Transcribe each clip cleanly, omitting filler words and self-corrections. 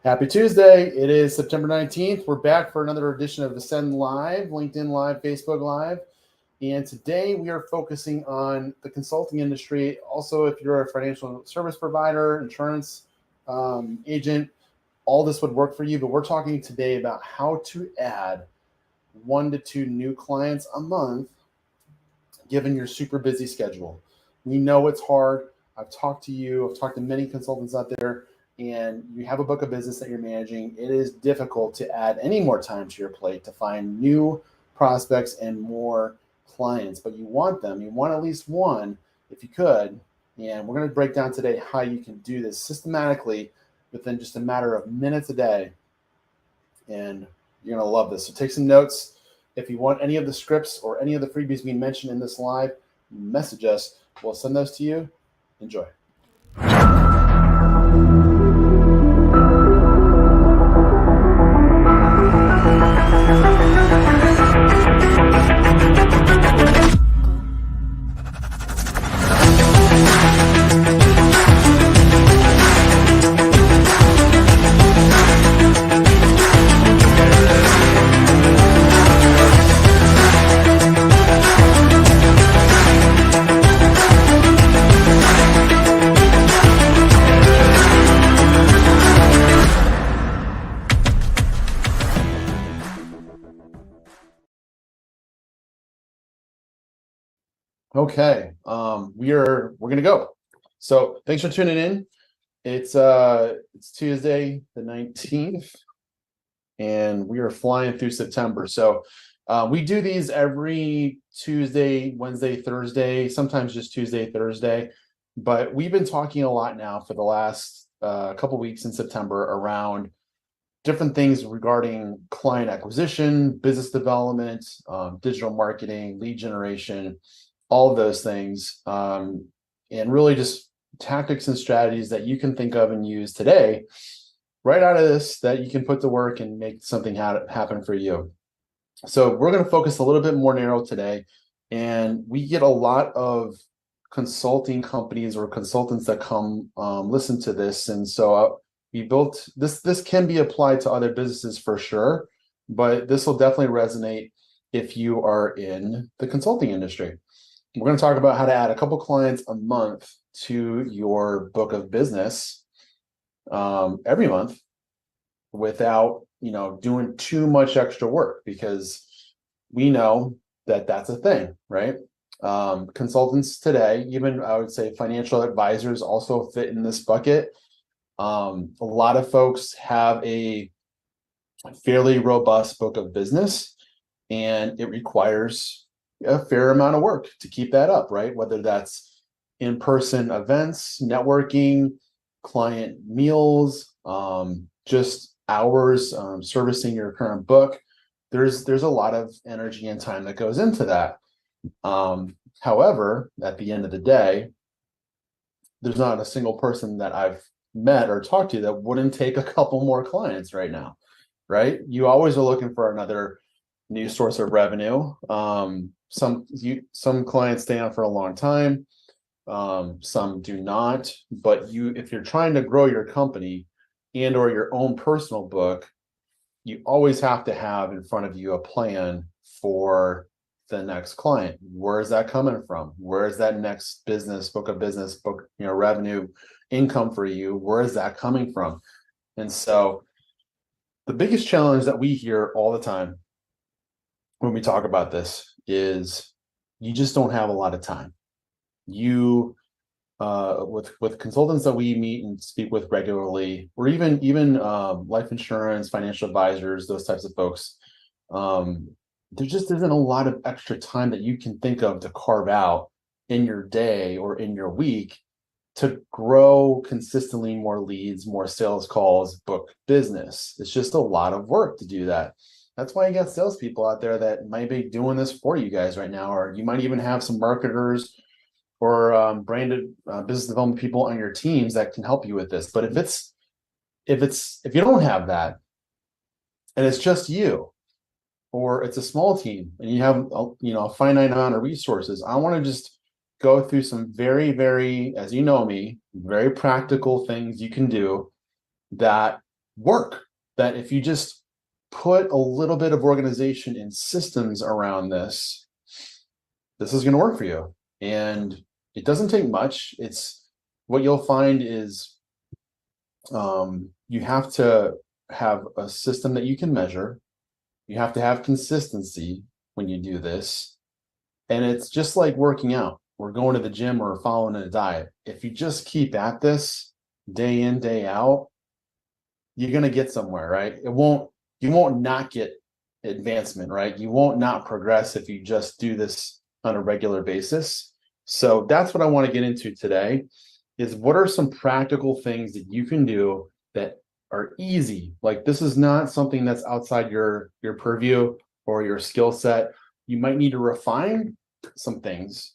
Happy Tuesday. It is September 19th. We're back for another edition of Ascend Live, LinkedIn Live, Facebook Live. And today we are focusing on the consulting industry. Also, if you're a financial service provider, insurance agent, all this would work for you. But we're talking today about how to add 1 to 2 new clients a month, given your super busy schedule. We know it's hard. I've talked to many consultants out there, and you have a book of business that you're managing. It is difficult to add any more time to your plate to find new prospects and more clients, but you want them. You want at least one if you could. And we're going to break down today how you can do this systematically within just a matter of minutes a day. And you're going to love this. So take some notes. If you want any of the scripts or any of the freebies we mentioned in this live, message us. We'll send those to you. Enjoy. Okay, we're gonna go. So thanks for tuning in. It's Tuesday the 19th, and we are flying through September. So we do these every Tuesday, Wednesday, Thursday, sometimes just Tuesday, Thursday. But we've been talking a lot now for the last couple weeks in September around different things regarding client acquisition, business development, digital marketing, lead generation, all of those things, and really just tactics and strategies that you can think of and use today, right out of this, that you can put to work and make something happen for you. So we're going to focus a little bit more narrow today, and we get a lot of consulting companies or consultants that come listen to this, and so we built this. This can be applied to other businesses for sure, but this will definitely resonate if you are in the consulting industry. We're going to talk about how to add a couple clients a month to your book of business every month without, doing too much extra work, because we know that that's a thing, right? Consultants today, even I would say financial advisors also fit in this bucket. A lot of folks have a fairly robust book of business, and it requires a fair amount of work to keep that up, right? Whether that's in-person events, networking, client meals, just hours servicing your current book. There's a lot of energy and time that goes into that. However, at the end of the day, there's not a single person that I've met or talked to that wouldn't take a couple more clients right now, right? You always are looking for another new source of revenue. Some clients stay on for a long time, some do not. But if you're trying to grow your company and or your own personal book, you always have to have in front of you a plan for the next client. Where is that coming from? Where is that next book of business, revenue, income for you? Where is that coming from? And so the biggest challenge that we hear all the time when we talk about this is you just don't have a lot of time. You with consultants that we meet and speak with regularly, or even life insurance, financial advisors, those types of folks, there just isn't a lot of extra time that you can think of to carve out in your day or in your week to grow consistently more leads, more sales calls, book business. It's just a lot of work to do that. That's why you got salespeople out there that might be doing this for you guys right now, or you might even have some marketers or branded business development people on your teams that can help you with this. But if you don't have that, and it's just you, or it's a small team, and you have a finite amount of resources, I want to just go through some very, very, as you know me, very practical things you can do that work. That if you just put a little bit of organization and systems around this, this is going to work for you. And it doesn't take much. It's what you'll find is you have to have a system that you can measure. You have to have consistency when you do this. And it's just like working out. We're going to the gym or following a diet. If you just keep at this day in, day out, you're going to get somewhere, right? You won't not get advancement, right? You won't not progress if you just do this on a regular basis. So that's what I want to get into today is what are some practical things that you can do that are easy. Like this is not something that's outside your purview or your skill set. You might need to refine some things,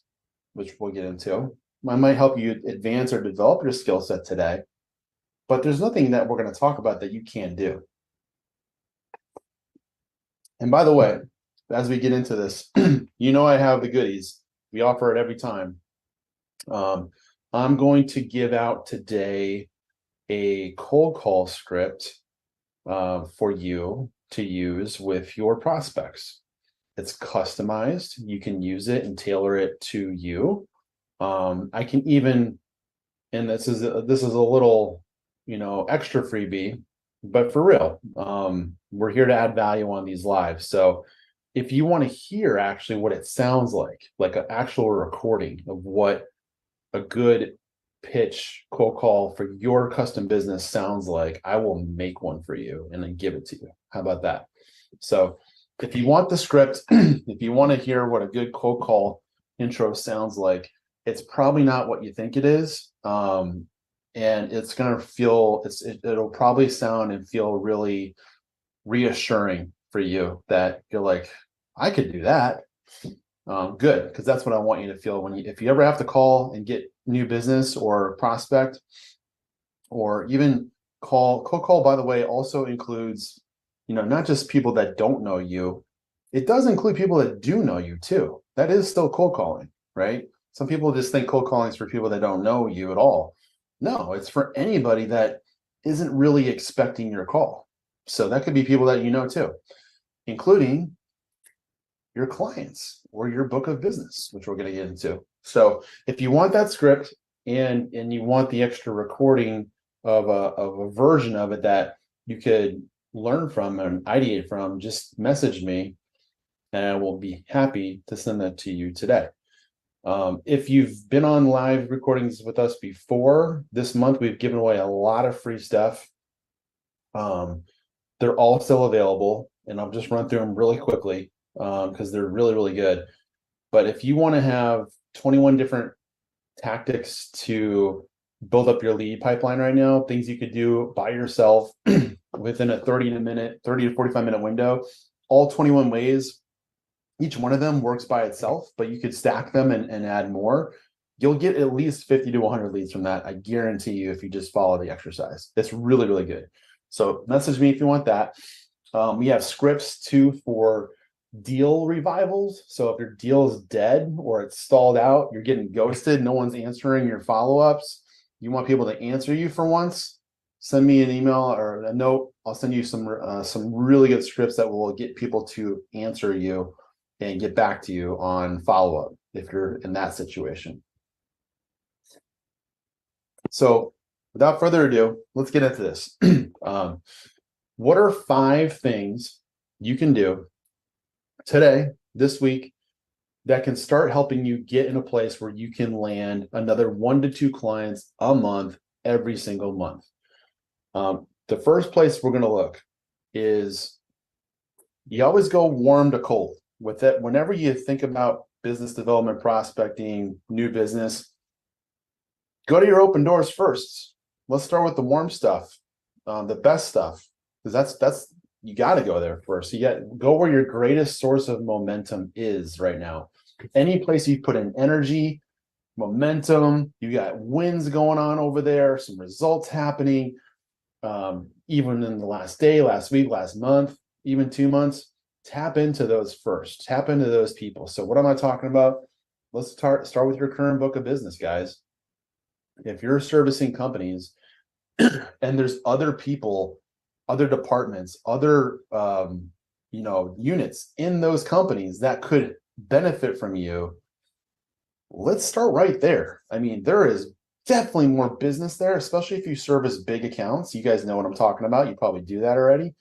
which we'll get into. I might help you advance or develop your skill set today, but there's nothing that we're going to talk about that you can't do. And by the way, as we get into this, you know I have the goodies. We offer it every time. I'm going to give out today a cold call script for you to use with your prospects. It's customized. You can use it and tailor it to you. I can even, and this is a little, extra freebie, but for real, we're here to add value on these lives. So if you want to hear actually what it sounds like an actual recording of what a good pitch cold call for your custom business sounds like, I will make one for you and then give it to you. How about that? So if you want the script, if you want to hear what a good cold call intro sounds like, it's probably not what you think it is. And it's going to feel, it'll probably sound and feel really reassuring for you that you're like, I could do that. Good, because that's what I want you to feel if you ever have to call and get new business or prospect, or even cold call, by the way, also includes, not just people that don't know you. It does include people that do know you too. That is still cold calling, right? Some people just think cold calling is for people that don't know you at all. No, it's for anybody that isn't really expecting your call. So that could be people that you know too, including your clients or your book of business, which we're going to get into. So if you want that script and you want the extra recording of a version of it that you could learn from and ideate from, just message me and I will be happy to send that to you today. If you've been on live recordings with us before, this month we've given away a lot of free stuff. They're all still available, and I'll just run through them really quickly because they're really, really good. But if you want to have 21 different tactics to build up your lead pipeline right now, things you could do by yourself within a 30 to 45 minute window, all 21 ways. Each one of them works by itself, but you could stack them and add more. You'll get at least 50 to 100 leads from that. I guarantee you, if you just follow the exercise. It's really, really good. So message me if you want that. We have scripts too for deal revivals. So if your deal is dead or it's stalled out, you're getting ghosted, no one's answering your follow-ups, you want people to answer you for once, send me an email or a note. I'll send you some really good scripts that will get people to answer you and get back to you on follow-up if you're in that situation. So without further ado, let's get into this. What are 5 things you can do today, this week, that can start helping you get in a place where you can land another 1 to 2 clients a month every single month? The first place we're going to look is you always go warm to cold with it. Whenever you think about business development, prospecting, new business, go to your open doors first. Let's start with the warm stuff, the best stuff, because that's you got to go there first. You go where your greatest source of momentum is right now. Any place you put in energy, momentum, you got wins going on over there, some results happening, even in the last day, last week, last month, even 2 months. Tap into those first. Tap into those people. So what am I talking about? Let's start with your current book of business, guys. If you're servicing companies and there's other people other departments, other units in those companies that could benefit from you, let's start right there. I mean, there is definitely more business there, especially if you service big accounts. You guys know what I'm talking about. You probably do that already,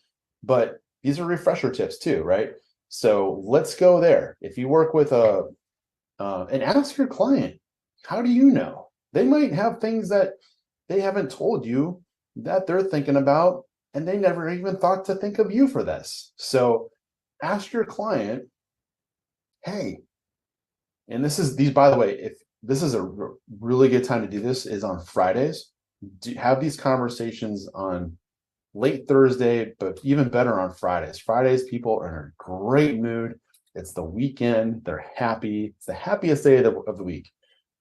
but these are refresher tips too, right? So let's go there. If you work with and ask your client, how do you know? They might have things that they haven't told you that they're thinking about, and they never even thought to think of you for this. So ask your client, hey, and by the way, if this is a really good time to do this is on Fridays. Have these conversations on late Thursday, but even better on Fridays. Fridays, people are in a great mood. It's the weekend. They're happy. It's the happiest day of the week.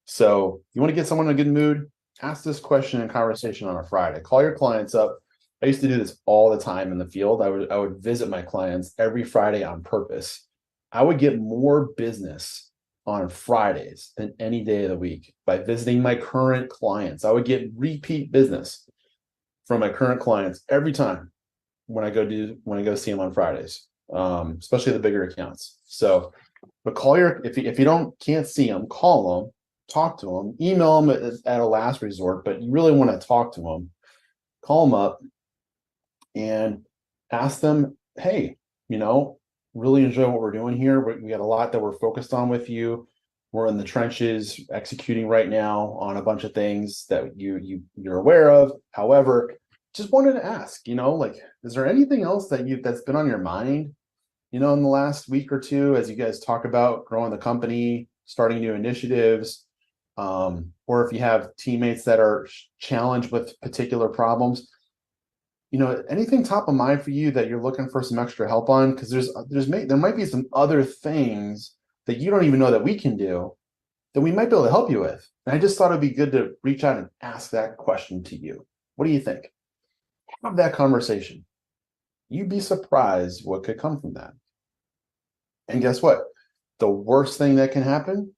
So you want to get someone in a good mood? Ask this question in conversation on a Friday. Call your clients up. I used to do this all the time in the field. I would visit my clients every Friday on purpose. I would get more business on Fridays than any day of the week by visiting my current clients. I would get repeat business from my current clients every time when I go see them on Fridays, especially the bigger accounts. So, but if you can't see them, call them, talk to them, email them at a last resort. But you really want to talk to them, call them up, and ask them, hey, really enjoy what we're doing here. We got a lot that we're focused on with you. We're in the trenches executing right now on a bunch of things that you're aware of. However, just wanted to ask, is there anything else that's been on your mind, in the last week or two as you guys talk about growing the company, starting new initiatives, or if you have teammates that are challenged with particular problems, anything top of mind for you that you're looking for some extra help on? Because there might be some other things that you don't even know that we can do that we might be able to help you with. And I just thought it'd be good to reach out and ask that question to you. What do you think? Have that conversation. You'd be surprised what could come from that. And guess what? The worst thing that can happen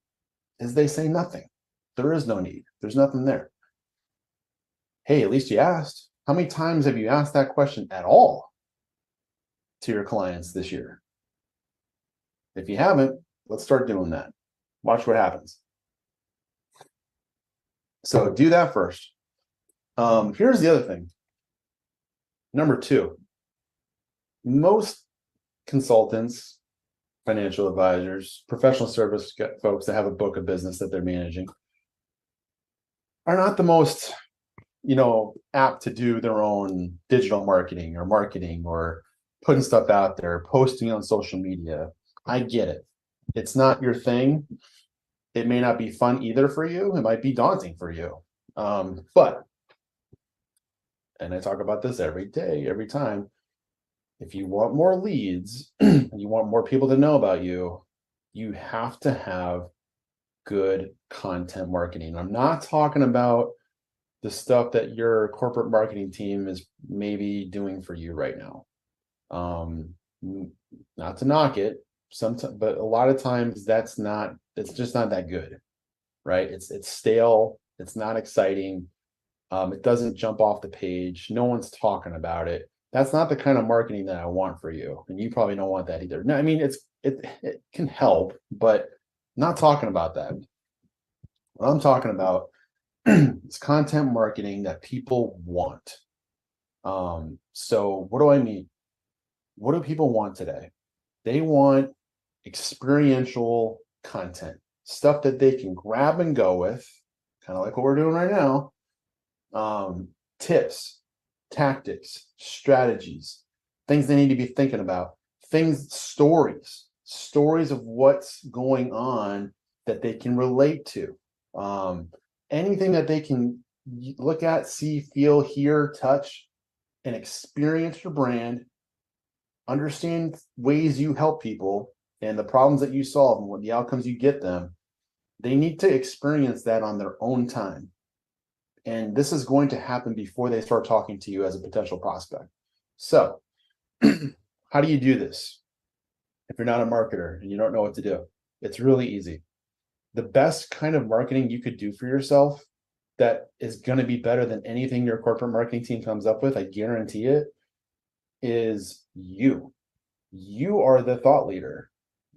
is they say nothing. There is no need. There's nothing there. Hey, at least you asked. How many times have you asked that question at all to your clients this year? If you haven't, let's start doing that. Watch what happens. So do that first. Here's the other thing. Number 2, most consultants, financial advisors, professional service folks that have a book of business that they're managing are not the most, apt to do their own digital marketing or putting stuff out there, posting on social media. I get it. It's not your thing. It may not be fun either for you. It might be daunting for you. But, and I talk about this every day, every time, if you want more leads and you want more people to know about you, you have to have good content marketing. I'm not talking about the stuff that your corporate marketing team is maybe doing for you right now. Not to knock it, but a lot of times it's just not that good, right? It's stale. It's not exciting. It doesn't jump off the page. No one's talking about it. That's not the kind of marketing that I want for you. And you probably don't want that either. No, I mean, it can help, but I'm not talking about that. What I'm talking about is content marketing that people want. So what do I mean? What do people want today? They want experiential content, stuff that they can grab and go with, kind of like what we're doing right now. Tips, tactics, strategies, things they need to be thinking about, stories of what's going on that they can relate to. Anything that they can look at, see, feel, hear, touch, and experience your brand, understand ways you help people and the problems that you solve and what the outcomes you get them. They need to experience that on their own time. And this is going to happen before they start talking to you as a potential prospect. So how do you do this? If you're not a marketer and you don't know what to do, it's really easy. The best kind of marketing you could do for yourself that is going to be better than anything your corporate marketing team comes up with, I guarantee it, is you. You are the thought leader.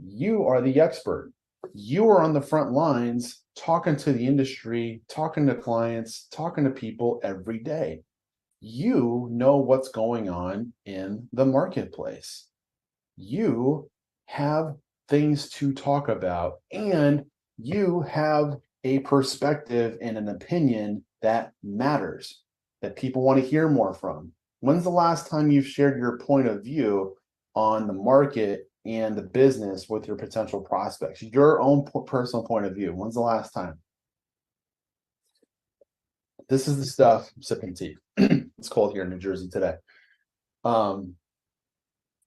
You are the expert. You are on the front lines talking to the industry, talking to clients, talking to people every day. You know what's going on in the marketplace. You have things to talk about, and you have a perspective and an opinion that matters, that people want to hear more from. When's the last time you've shared your point of view on the market and the business with your potential prospects? Your own personal point of view. When's the last time? This is the stuff. I'm sipping tea. It's cold here in New Jersey today.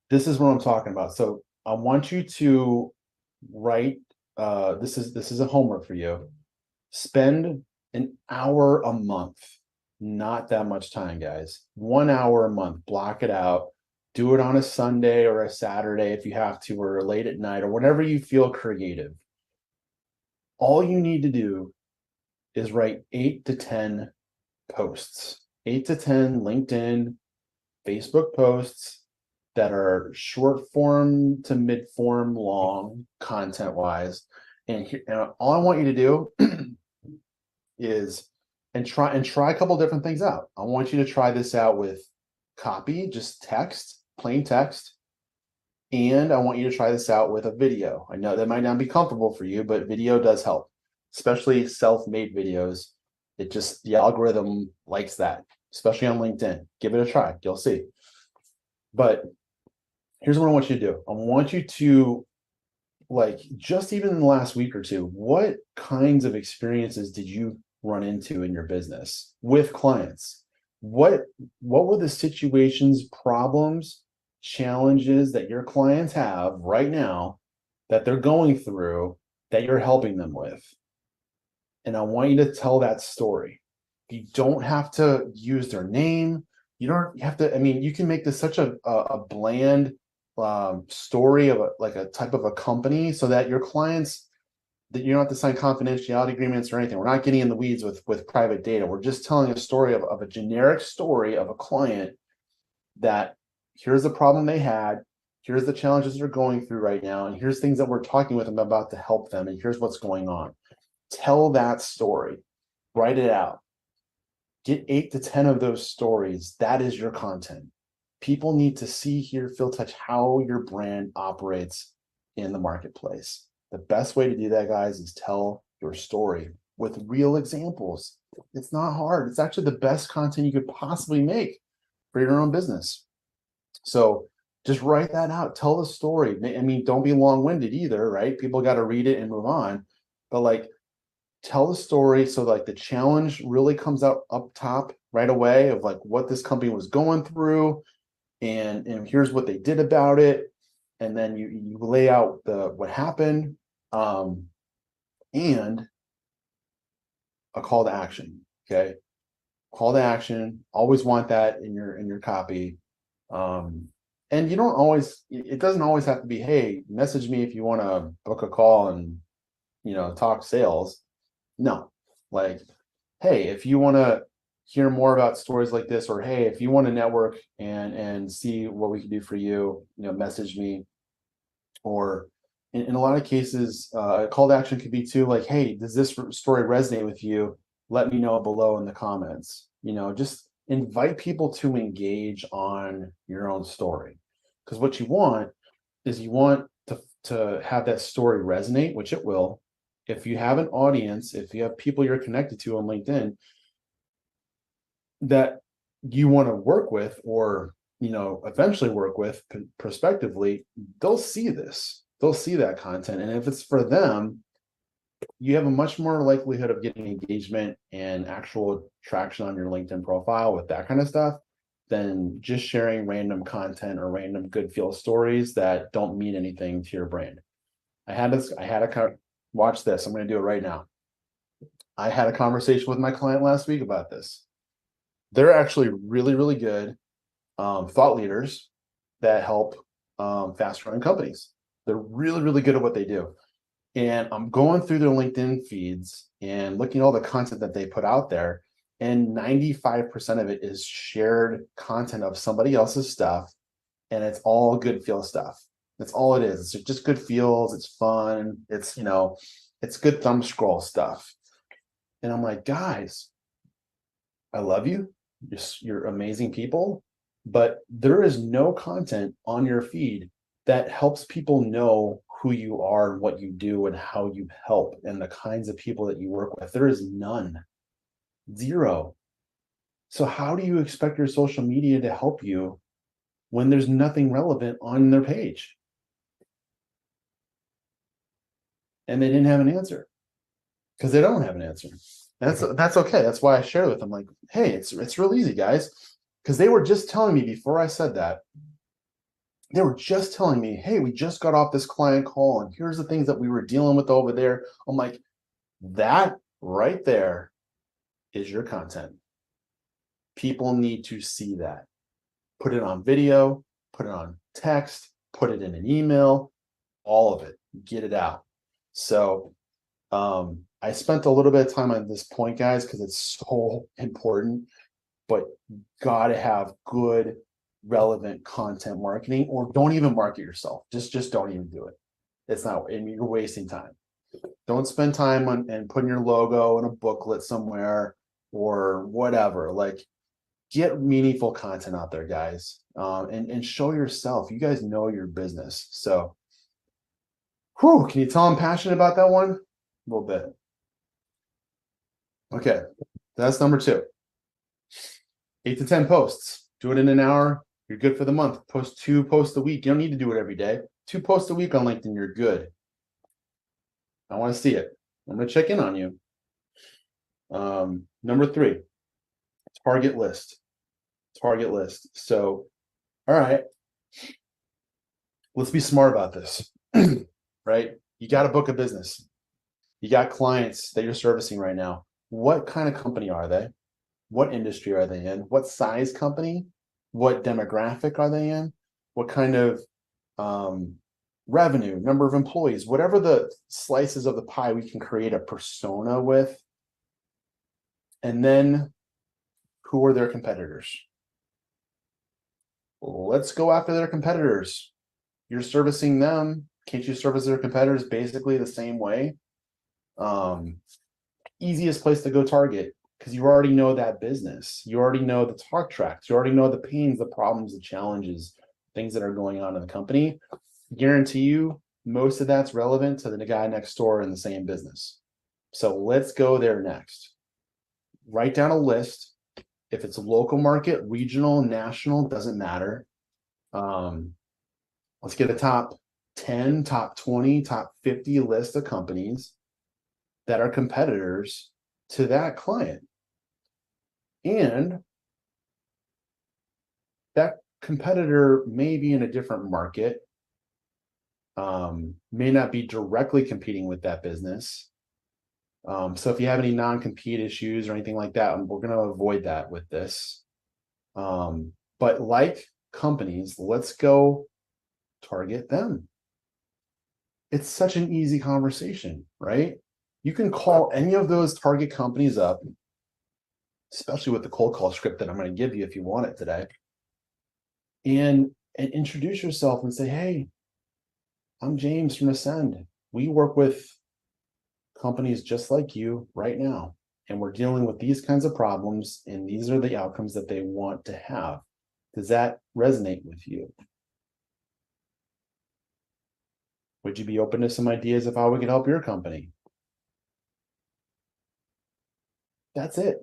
This is what I'm talking about. So I want you to write. This is a homework for you. Spend an hour a month. Not that much time, guys. 1 hour a month. Block it out. Do it on a Sunday or a Saturday if you have to, or late at night, or whenever you feel creative. All you need to do is write 8 to 10 posts, 8 to 10 LinkedIn, Facebook posts that are short form to mid form long content wise. And all I want you to do is try a couple different things out. I want you to try this out with copy, just text, plain text. And I want you to try this out with a video. I know that might not be comfortable for you, but video does help, especially self-made videos. The algorithm likes that, especially on LinkedIn. Give it a try. You'll see. But here's what I want you to do. I want you to, like, just even in the last week or two, what kinds of experiences did you run into in your business with clients? What were the situations, problems, challenges that your clients have right now that they're going through that you're helping them with? And I want you to tell that story. You don't have to use their name. You don't have to, I mean, you can make this such a bland story of a type of a company so that your clients, that you don't have to sign confidentiality agreements or anything. We're not getting in the weeds with private data. We're just telling a story of a generic story of a client that here's the problem they had, here's the challenges they're going through right now, and here's things that we're talking with them about to help them, and here's what's going on. Tell that story. Write it out. Get 8 to 10 of those stories. That is your content. People need to see, hear, feel, touch how your brand operates in the marketplace. The best way to do that, guys, is tell your story with real examples. It's not hard. It's actually the best content you could possibly make for your own business. So just write that out. Tell the story. I mean, don't be long-winded either, right? People got to read it and move on. But like, tell the story so like the challenge really comes out up top right away of like what this company was going through, and here's what they did about it. And then you lay out what happened, and a call to action. Okay. Call to action. Always want that in your copy. And you don't always, it doesn't always have to be, hey, message me if you want to book a call and, talk sales. No, like, hey, if you want to hear more about stories like this, or hey, if you want to network and see what we can do for you, message me. Or in a lot of cases, a call to action could be too, like, hey, does this story resonate with you? Let me know below in the comments. Just invite people to engage on your own story. Because what you want is to have that story resonate, which it will. If you have an audience, if you have people you're connected to on LinkedIn that you want to work with, or eventually work with prospectively, they'll see this. They'll see that content. And if it's for them, you have a much more likelihood of getting engagement and actual traction on your LinkedIn profile with that kind of stuff than just sharing random content or random good feel stories that don't mean anything to your brand. Watch this. I'm going to do it right now. I had a conversation with my client last week about this. They're actually really, really good thought leaders that help fast growing companies. They're really, really good at what they do. And I'm going through their LinkedIn feeds and looking at all the content that they put out there. And 95% of it is shared content of somebody else's stuff and it's all good feel stuff. That's all it is. It's just good feels. It's fun. It's, it's good thumb scroll stuff. And I'm like, guys, I love you. You're amazing people, but there is no content on your feed that helps people know who you are and what you do and how you help and the kinds of people that you work with. There is none, zero. So how do you expect your social media to help you when there's nothing relevant on their page? And they didn't have an answer because they don't have an answer. That's okay. That's why I shared with them, like, hey, it's real easy, guys. Because they were just telling me before I said that, they were just telling me, hey, we just got off this client call and here's the things that we were dealing with over there. I'm like, that right there is your content. People need to see that. Put it on video, put it on text, put it in an email, all of it, get it out. So I spent a little bit of time on this point, guys, because it's so important, but gotta have good, relevant content marketing, or don't even market yourself. Just don't even do it. It's not, and you're wasting time. Don't spend time on and putting your logo in a booklet somewhere or whatever. Like, get meaningful content out there, guys, and show yourself. You guys know your business. So, whew, can you tell I'm passionate about that one? A little bit. Okay, that's number 2. 8 to 10 posts. Do it in an hour. You're good for the month. Post 2 posts a week. You don't need to do it every day. 2 posts a week on LinkedIn, you're good. I want to see it. I'm going to check in on you. Number 3, target list. Target list. So, all right, let's be smart about this, right? You got to book a business. You got clients that you're servicing right now. What kind of company are they? What industry are they in? What size company? What demographic are they in? What kind of revenue, number of employees, whatever the slices of the pie we can create a persona with. And then who are their competitors? Let's go after their competitors. You're servicing them. Can't you service their competitors basically the same way? Easiest place to go target, because you already know that business. You already know the talk tracks. You already know the pains, the problems, the challenges, things that are going on in the company. Guarantee you most of that's relevant to the guy next door in the same business. So let's go there next. Write down a list. If it's a local market, regional, national, doesn't matter. Let's get a top 10, top 20, top 50 list of companies that are competitors to that client. And that competitor may be in a different market, may not be directly competing with that business. So if you have any non-compete issues or anything like that, we're going to avoid that with this. But like companies, let's go target them. It's such an easy conversation, right? You can call any of those target companies up, especially with the cold call script that I'm going to give you if you want it today, and introduce yourself and say, hey, I'm James from Ascend. We work with companies just like you right now, and we're dealing with these kinds of problems, and these are the outcomes that they want to have. Does that resonate with you? Would you be open to some ideas of how we could help your company? That's it.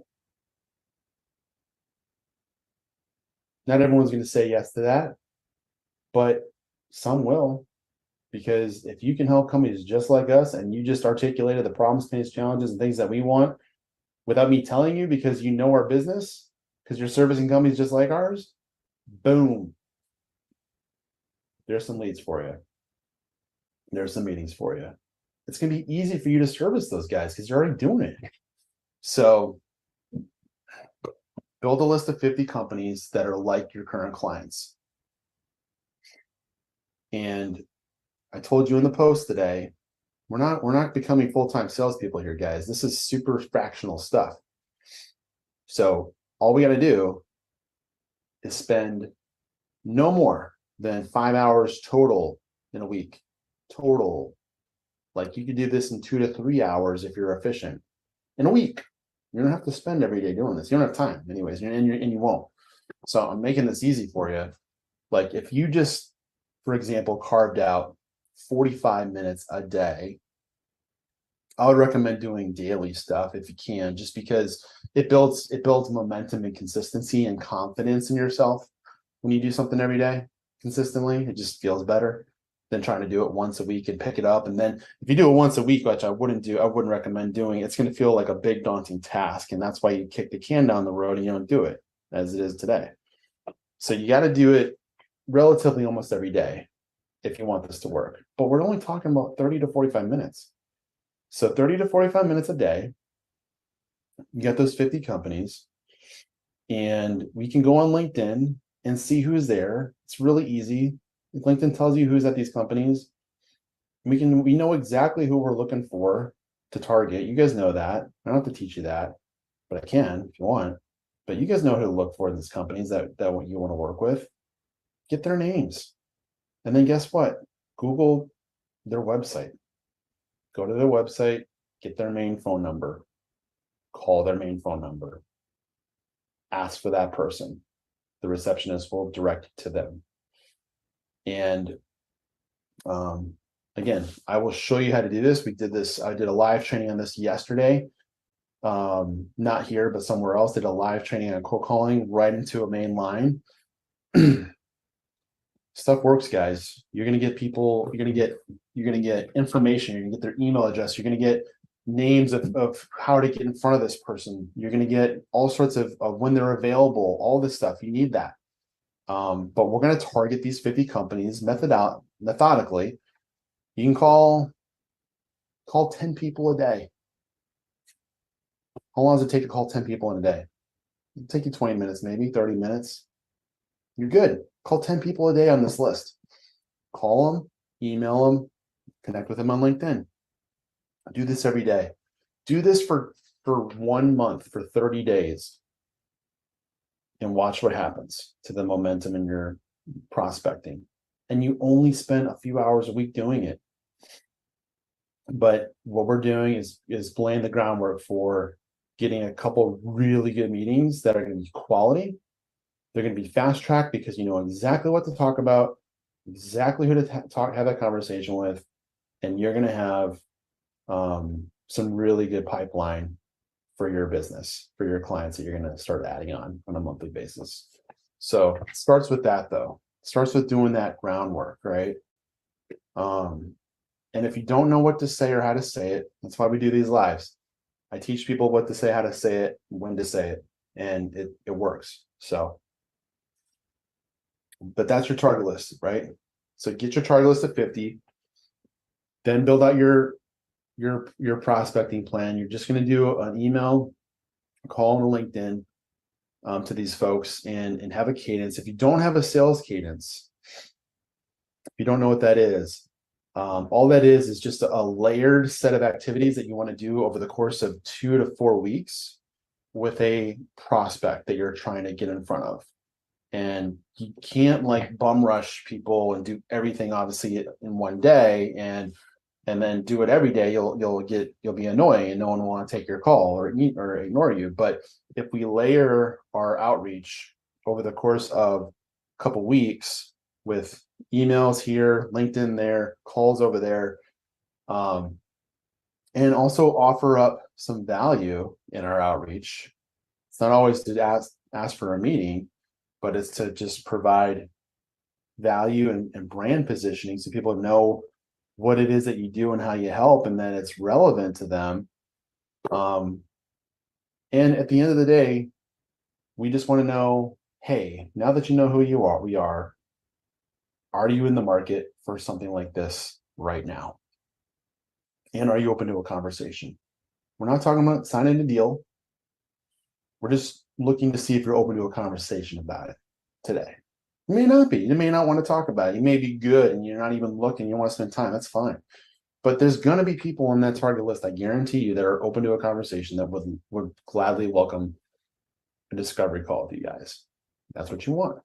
Not everyone's going to say yes to that, but some will. Because if you can help companies just like us, and you just articulated the problems, pains, challenges, and things that we want without me telling you, because you know our business, because you're servicing companies just like ours, boom. There's some leads for you. There's some meetings for you. It's going to be easy for you to service those guys because you're already doing it. So build a list of 50 companies that are like your current clients. And I told you in the post today, we're not becoming full-time salespeople here, guys. This is super fractional stuff. So all we got to do is spend no more then 5 hours total in a week. Total. Like you could do this in 2 to 3 hours if you're efficient in a week. You don't have to spend every day doing this. You don't have time anyways, and you won't. So I'm making this easy for you. Like if you just, for example, carved out 45 minutes a day, I would recommend doing daily stuff if you can, just because it builds momentum and consistency and confidence in yourself. When you do something every day consistently, it just feels better than trying to do it once a week and pick it up. And then if you do it once a week, which I wouldn't recommend doing, it's going to feel like a big daunting task. And that's why you kick the can down the road and you don't do it as it is today. So you got to do it relatively almost every day if you want this to work. But we're only talking about 30 to 45 minutes. So 30 to 45 minutes a day, you get those 50 companies, and we can go on LinkedIn and see who's there. It's really easy. LinkedIn tells you who's at these companies. We know exactly who we're looking for to target. You guys know that. I don't have to teach you that, but I can if you want. But you guys know who to look for in these companies that you want to work with. Get their names. And then guess what? Google their website. Go to their website, get their main phone number, call their main phone number, ask for that person. The receptionist will direct to them. And again, I will show you how to do this. We did this. I did a live training on this yesterday. Not here, but somewhere else. Did a live training on cold calling right into a main line. Stuff works, guys. You're gonna get people. You're gonna get information. You're gonna get their email address. You're gonna get names of how to get in front of this person. You're gonna get all sorts of when they're available. All this stuff. You need that. But we're gonna target these 50 companies methodically. You can call 10 people a day. How long does it take to call 10 people in a day? It'll take you 20 minutes, maybe 30 minutes. You're good. Call 10 people a day on this list. Call them, email them, connect with them on LinkedIn. Do this every day. Do this for 1 month, for 30 days, and watch what happens to the momentum in your prospecting. And you only spend a few hours a week doing it. But what we're doing is laying the groundwork for getting a couple really good meetings that are going to be quality. They're going to be fast tracked because you know exactly what to talk about, exactly who to have that conversation with, and you're going to have some really good pipeline for your business, for your clients that you're going to start adding on a monthly basis. So it starts with that, though. It starts with doing that groundwork, right? And if you don't know what to say or how to say it, that's why we do these lives. I teach people what to say, how to say it, when to say it, and it works. So, but that's your target list, right? So get your target list of 50, then build out your prospecting plan. You're just going to do an email, a call, and a LinkedIn to these folks, and have a cadence. If you don't have a sales cadence, if you don't know what that is, all that is just a layered set of activities that you want to do over the course of 2 to 4 weeks with a prospect that you're trying to get in front of. And you can't like bum rush people and do everything obviously in one day and then do it every day. You'll be annoying and no one will want to take your call or ignore you. But if we layer our outreach over the course of a couple weeks with emails here, LinkedIn there, calls over there, and also offer up some value in our outreach. It's not always to ask for a meeting, but it's to just provide value and brand positioning so people know what it is that you do and how you help, and then it's relevant to them. And at the end of the day, we just want to know, hey, now that you know who we are you in the market for something like this right now? And are you open to a conversation? We're not talking about signing a deal. We're just looking to see if you're open to a conversation about it today. You may not be. You may not want to talk about it. You may be good and you're not even looking. You want to spend time. That's fine. But there's going to be people on that target list, I guarantee you, that are open to a conversation that would gladly welcome a discovery call with you guys. That's what you want.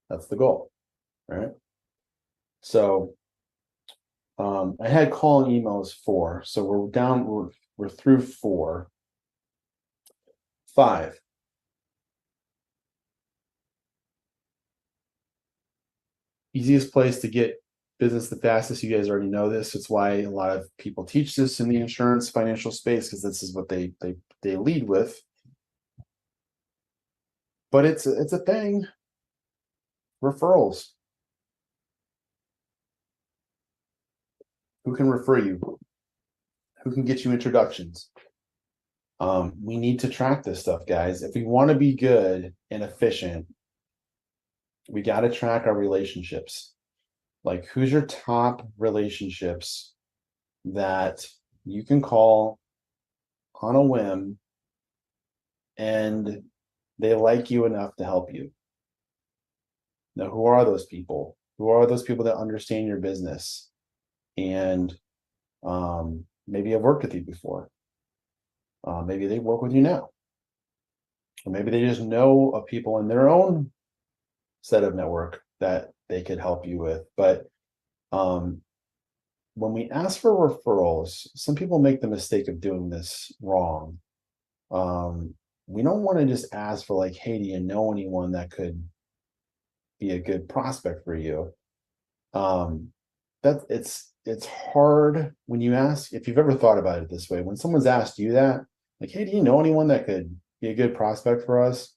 That's the goal, right? So I had call and emails 4. So we're through 4. 5. Easiest place to get business the fastest. You guys already know this. It's why a lot of people teach this in the insurance financial space, because this is what they lead with. But it's a thing. Referrals. Who can refer you? Who can get you introductions? We need to track this stuff, guys. If we want to be good and efficient, we got to track our relationships. Like, who's your top relationships that you can call on a whim and they like you enough to help you? Now, who are those people? Who are those people that understand your business and maybe have worked with you before? Maybe they work with you now. Or maybe they just know of people in their own set of network that they could help you with. But when we ask for referrals, some people make the mistake of doing this wrong. We don't want to just ask for, like, hey, do you know anyone that could be a good prospect for you? That it's hard when you ask. If you've ever thought about it this way, when someone's asked you that, like, hey, do you know anyone that could be a good prospect for us?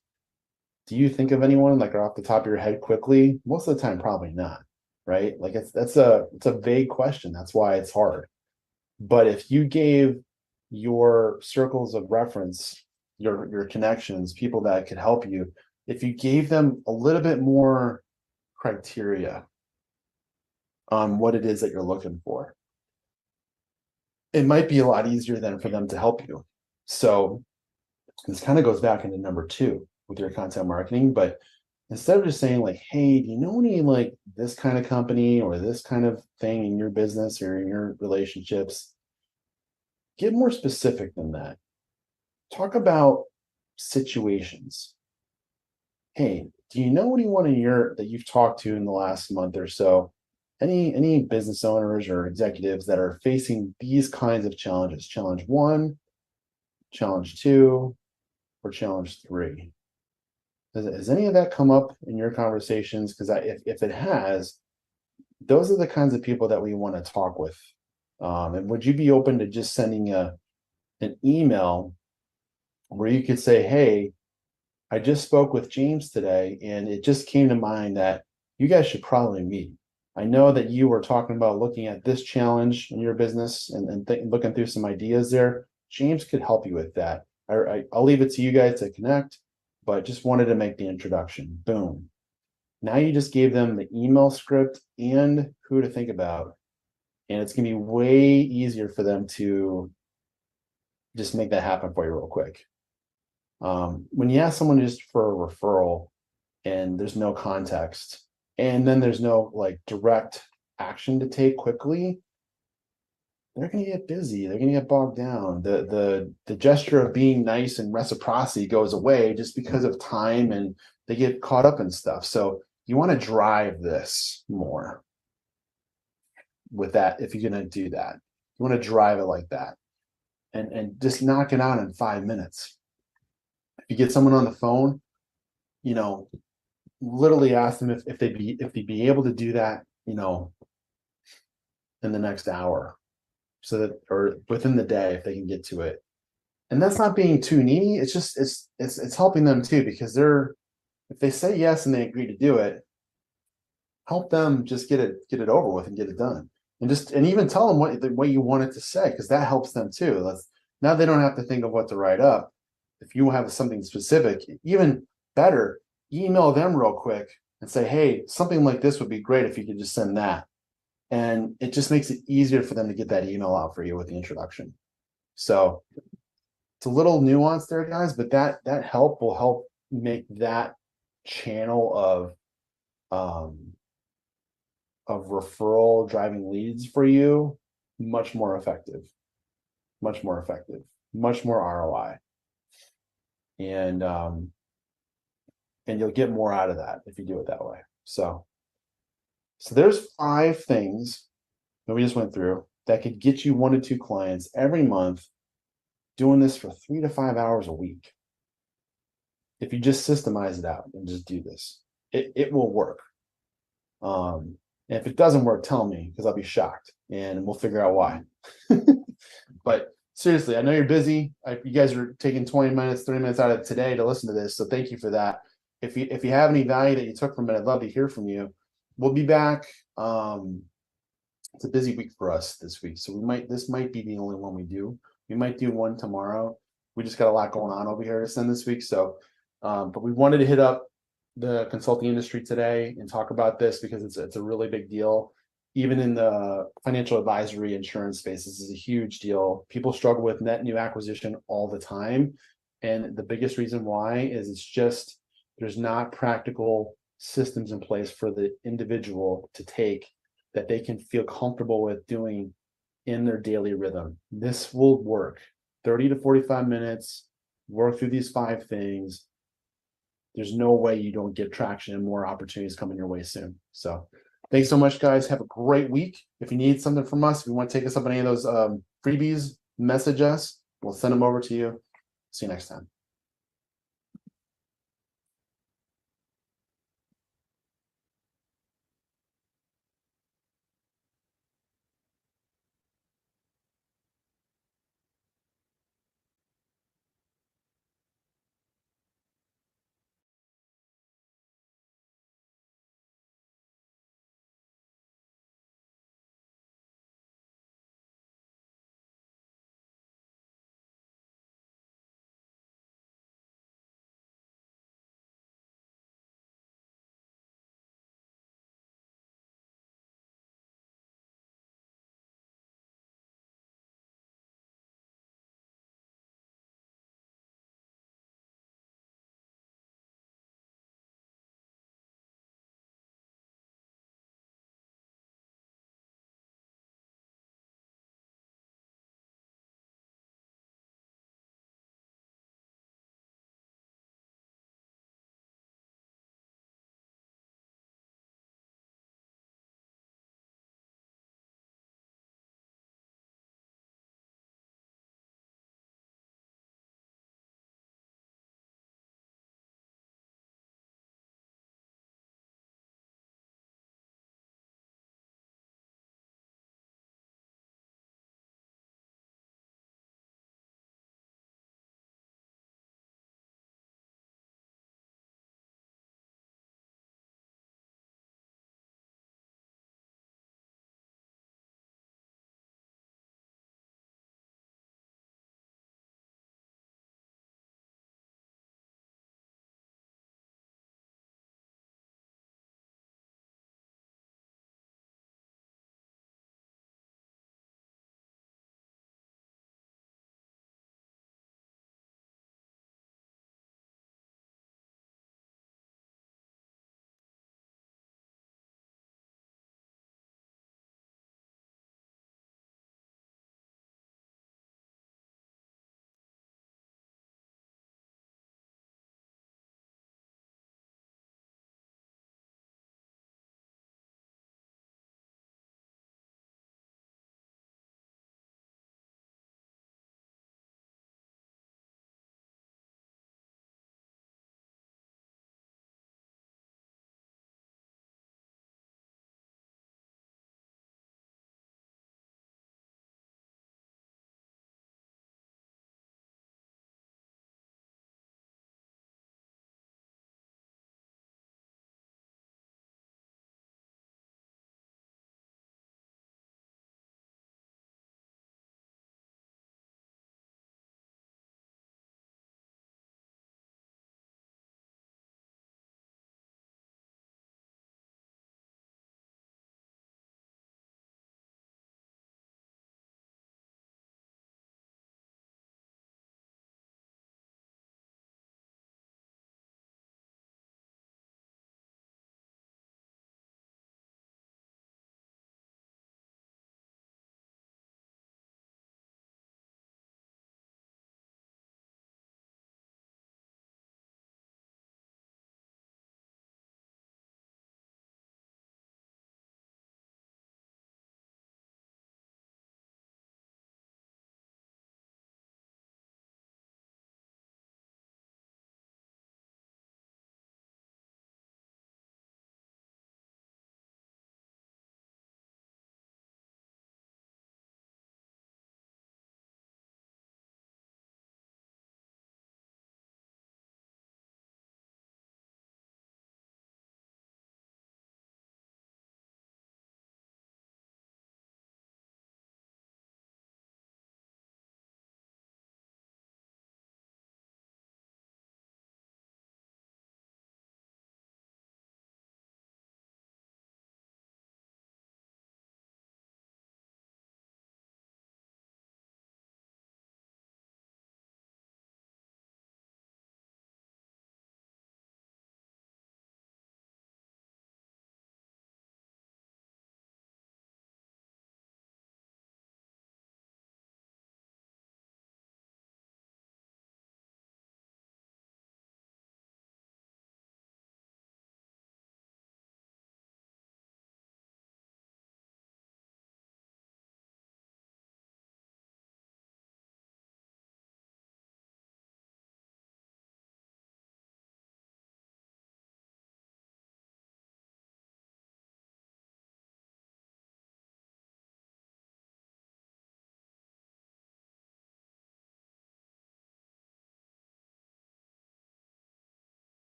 Do you think of anyone, like, off the top of your head quickly? Most of the time, probably not, right? Like, it's a vague question. That's why it's hard. But if you gave your circles of reference, your connections, people that could help you, if you gave them a little bit more criteria on what it is that you're looking for, it might be a lot easier then for them to help you. So this kind of goes back into number 2 with your content marketing. But instead of just saying, like, hey, do you know any, like, this kind of company or this kind of thing in your business or in your relationships, get more specific than that. Talk about situations. Hey, do you know anyone that you've talked to in the last month or so? Any business owners or executives that are facing these kinds of challenges? Challenge 1, challenge 2, or challenge 3? Has any of that come up in your conversations? Because if it has, those are the kinds of people that we want to talk with. And would you be open to just sending an email where you could say, hey, I just spoke with James today, and it just came to mind that you guys should probably meet. I know that you were talking about looking at this challenge in your business and looking through some ideas there. James could help you with that. I'll leave it to you guys to connect, but just wanted to make the introduction. Boom. Now you just gave them the email script and who to think about. And it's going to be way easier for them to just make that happen for you real quick. When you ask someone just for a referral and there's no context, and then there's no, like, direct action to take quickly, they're going to get busy. They're going to get bogged down. The gesture of being nice and reciprocity goes away just because of time, and they get caught up in stuff. So you want to drive this more with that. If you're going to do that, you want to drive it like that, and just knock it out in 5 minutes. If you get someone on the phone, literally ask them if they'd be able to do that, in the next hour, so that, or within the day, if they can get to it. And that's not being too needy. It's just it's helping them too, because if they say yes and they agree to do it, help them just get it over with and get it done. And even tell them what you want it to say, because that helps them too. Now they don't have to think of what to write up. If you have something specific, even better, email them real quick and say, hey, something like this would be great if you could just send that. And it just makes it easier for them to get that email out for you with the introduction. So it's a little nuanced there, guys, but that help will help make that channel of referral driving leads for you much more effective, much more ROI. And you'll get more out of that if you do it that way. So So there's 5 things that we just went through that could get you 1 to 2 clients every month doing this for 3 to 5 hours a week. If you just systemize it out and just do this, it will work. And if it doesn't work, tell me, because I'll be shocked and we'll figure out why. But seriously, I know you're busy. You guys are taking 20 minutes, 30 minutes out of today to listen to this. So thank you for that. If you have any value that you took from it, I'd love to hear from you. We'll be back. It's a busy week for us this week. So this might be the only one we do. We might do one tomorrow. We just got a lot going on over here to send this week. So, but we wanted to hit up the consulting industry today and talk about this because it's a really big deal. Even in the financial advisory insurance space, this is a huge deal. People struggle with net new acquisition all the time. And the biggest reason why is it's just, there's not practical systems in place for the individual to take that they can feel comfortable with doing in their daily rhythm. This will work. 30 to 45 minutes, work through these 5 things. There's no way you don't get traction and more opportunities coming your way soon. So thanks so much, guys. Have a great week. If you need something from us, if you want to take us up on any of those freebies, message us. We'll send them over to you. See you next time.